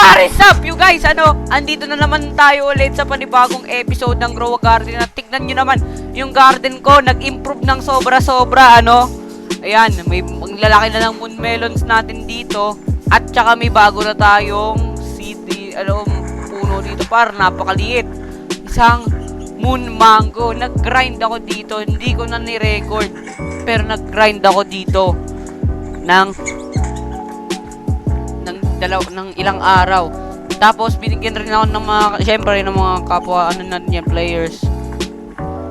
What is up, you guys? Andito na naman tayo ulit sa panibagong episode ng Grow a Garden. At tignan nyo naman, yung garden ko, nag-improve ng sobra-sobra, Ayan, may maglalaki na ng moon melons natin dito. At saka may bago na tayong city, puno dito, napakaliit. Isang moon mango. Nag-grind ako dito, hindi ko na ni-record. Pero nag-grind ako dito ng ilang araw. Tapos binigyan rin ako ng mga kapwa natin yan, players.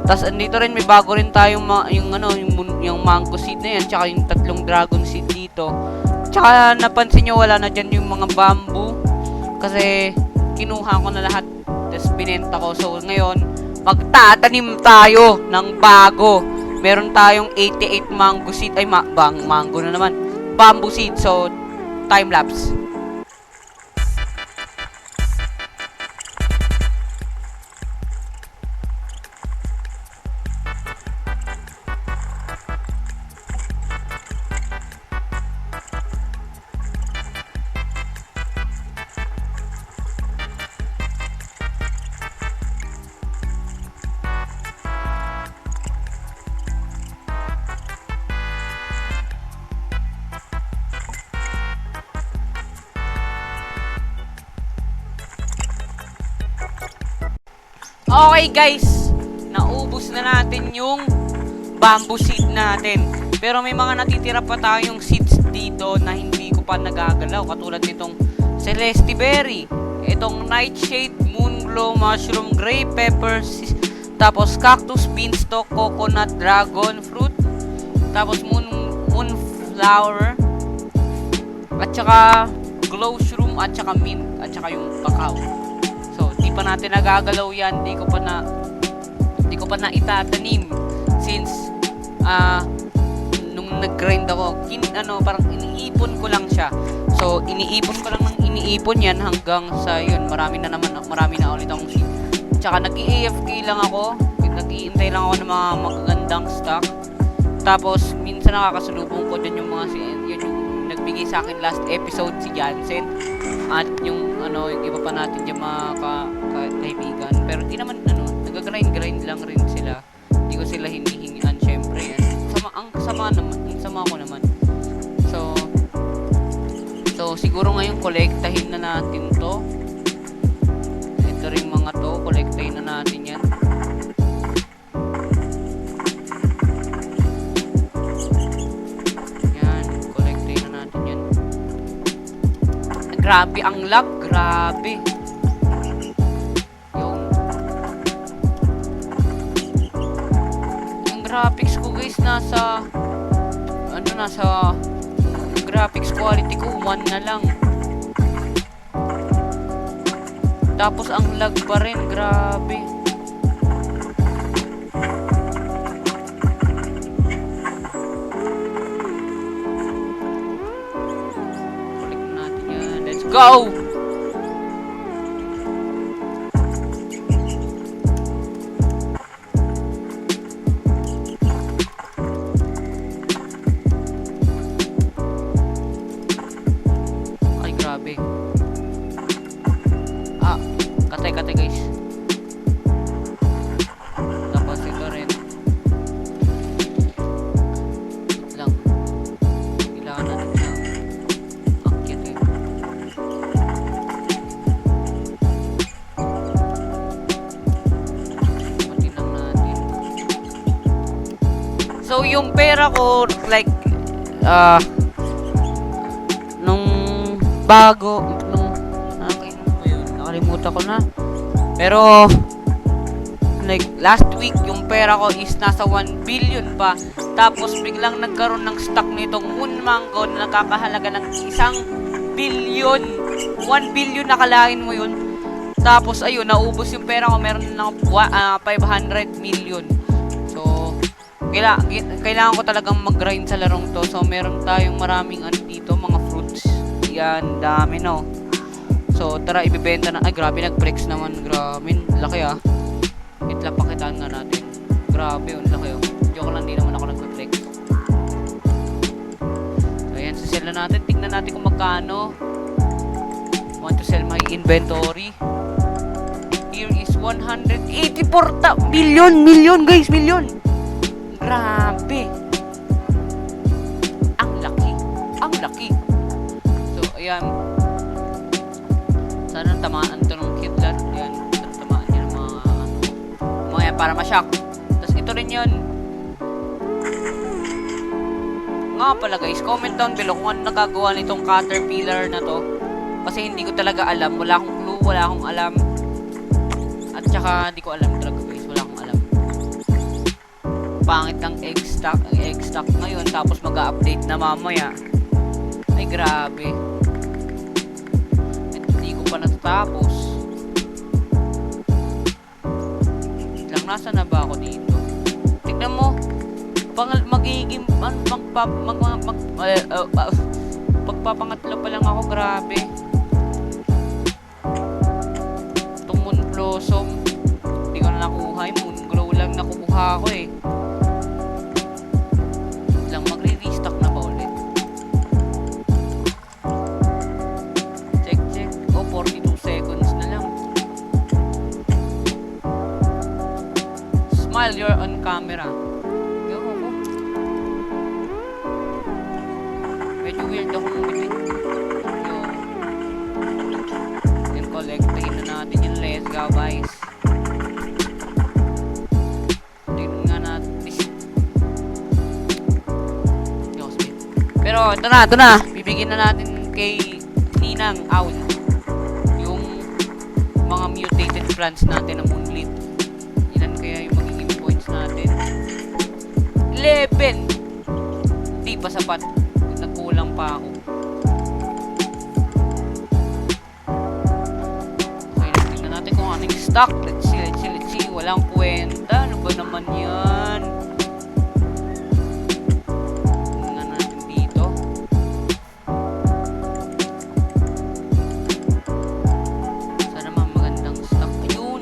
Tapos andito rin may bago rin tayong yung mango seed na yan, tsaka yung 3 dragon seed dito. Tsaka napansin nyo wala na dyan yung mga bamboo kasi kinuha ko na lahat tapos binenta ko. So ngayon magtatanim tayo ng bago. Meron tayong 88 mango seed, mango na naman, bamboo seed. So time lapse. Okay guys, naubos na natin yung bamboo seed natin. Pero may mga natitira pa tayong seeds dito na hindi ko pa nagagalaw. Katulad nitong Celeste Berry, itong Nightshade, Moonglow, Mushroom, Grey Pepper, tapos Cactus, Beanstalk, Coconut, Dragon Fruit, tapos Moonflower, at saka Glowshroom, at saka Mint, at saka yung Cacao. Di pa natin nagagalaw yan, di ko pa na itatanim since nung nag-grind ako, parang iniipon ko lang siya. So iniipon ko lang ng iniipon yan hanggang sa yun, marami na ulit akong seed. Tsaka nag-AFK lang ako, nag-iintay lang ako ng mga magagandang stock. Tapos minsan nakakasalubong ko dyan yung nagbigay sa akin last episode, si Jansen, at yung iba pa natin dyan mga kaibigan. Pero di naman nag-grind lang rin sila. Hindi ko sila hinihingian, syempre yan. Ang sama ko naman. So siguro ngayon kolektahin na natin to. Ito rin mga to, kolektahin na natin yan. Grabe ang lag, grabe. Yung graphics ko guys nasa graphics quality ko 1 na lang. Tapos ang lag pa rin, grabe. Go! Ay, grabe. Katay guys. Tapos ito rin. Wait lang. Kailangan natin lang. So yung pera ko nung nakalimutan ko na. Pero last week yung pera ko is nasa 1 billion pa. Tapos biglang nagkaroon ng stock nitong Moon Mango na nakakahalaga ng 1 billion. 1 billion, nakalain mo yun. Tapos ayun, naubos yung pera ko. Meron na 500 million. Kailangan ko talagang mag-grind sa larong to. So meron tayong maraming dito, mga fruits. Yan, dami no. So tara, ibibenta na. Ay grabe, nag-flex naman. Grabe, laki Itla, pakitaan nga natin. Grabe, laki Joke lang, di naman ako nag-flex. So ayan, sisell na natin. Tignan natin kung magkano. want to sell my inventory. Here is 184 million guys, million. Grabe. Ang laki. So, ayan. Sana tamaan to ng Kidlat. Ayan, sana tamaan niya ng mga yan para ma-shock. Tapos ito rin yun. Nga pala guys, comment down below kung ano nagagawa nitong caterpillar na to. Kasi hindi ko talaga alam. Wala akong clue, wala akong alam. At saka hindi ko alam talaga guys, wala akong alam. Pangit ng egg stock ngayon, tapos mag-update na mamaya. Ay grabe. At hindi ko pa natatapos. Lang, nasa na ba ako dito? Tignan mo, magiging pagpapangatlo pa lang ako, grabe. Itong moon blossom, hindi ko na nakuha. Yung moon glow lang nakukuha ko eh. Lang, magre-restock na ba ulit? Check. Oh, 42 seconds na lang. Smile, you're on camera. Medyo weird ako bumili. Yung collectain na natin yun. Let's go guys. Tingnan nga natin. Pero ito na. Bibigyan na natin kay Ninang Owl yung mga mutated plants natin na moonlit. Ilan kaya yung magiging points natin? 11! Di pa sapat. Nagkulang pa ako. Okay, tingnan natin kung anong stock. Let's see. Walang kwenta. Ano ba naman yan? Tingnan natin dito. Sana naman magandang stock. Ayun.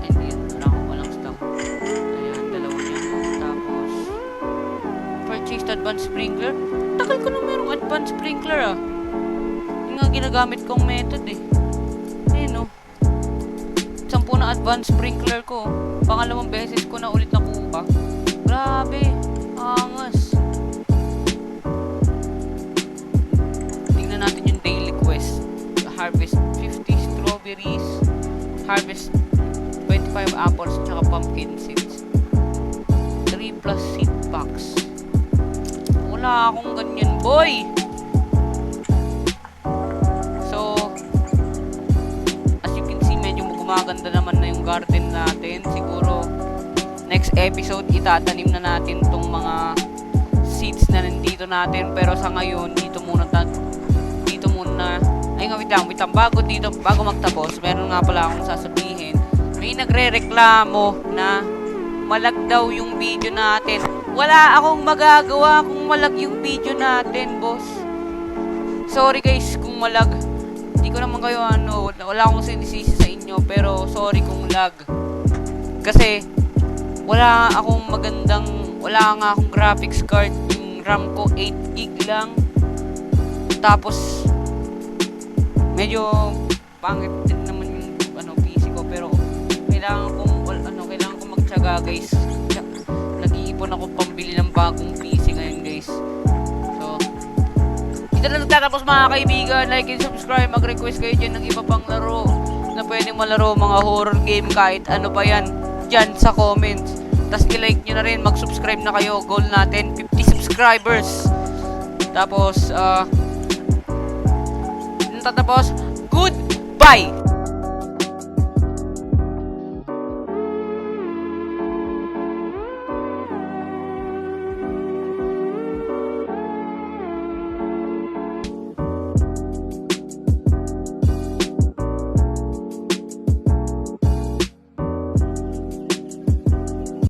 Ay, hindi yan. Walang stock. Ayan, dalawa niya. Tapos purchased advanced sprinkler. Tagal ko na merong advanced sprinkler ah. Yung nga ginagamit kong method eh. Ayun oh. 10 na advanced sprinkler ko. Pangalawang beses ko na ulit nakuha. Grabe. Angas. Tingnan natin yung daily quest. Harvest 50 strawberries. Harvest 25 apples tsaka pumpkin seeds. 3 plus seed packs. Wala akong ganyan, boy. So, as you can see, medyo gumaganda naman na yung garden natin. Siguro, next episode, itatanim na natin tong mga seeds na nandito natin. Pero sa ngayon, dito muna. Ay nga, wait lang. Bago magtapos, meron nga pala akong sasabihin. May nagre-reklamo na malag daw yung video natin. Wala akong magagawa kung malag yung video natin, boss. Sorry guys kung malag. Hindi ko naman kayo wala akong sinisisi sa inyo, pero sorry kung lag. Kasi wala nga akong graphics card. Yung RAM ko 8GB lang. Tapos medyo pangit din naman yung PC ko, pero kailangan kong magtiyaga guys. Nag-iipon ako pambili ng bagong PC ngayon guys. So, dito na nagtatapos mga kaibigan. Like and subscribe. Mag-request kayo dyan ng iba pang laro na pwedeng malaro, mga horror game, kahit ano pa yan, dyan sa comments. Tapos i-like nyo na rin, mag-subscribe na kayo. Goal natin 50 subscribers. Tapos, tatapos, goodbye!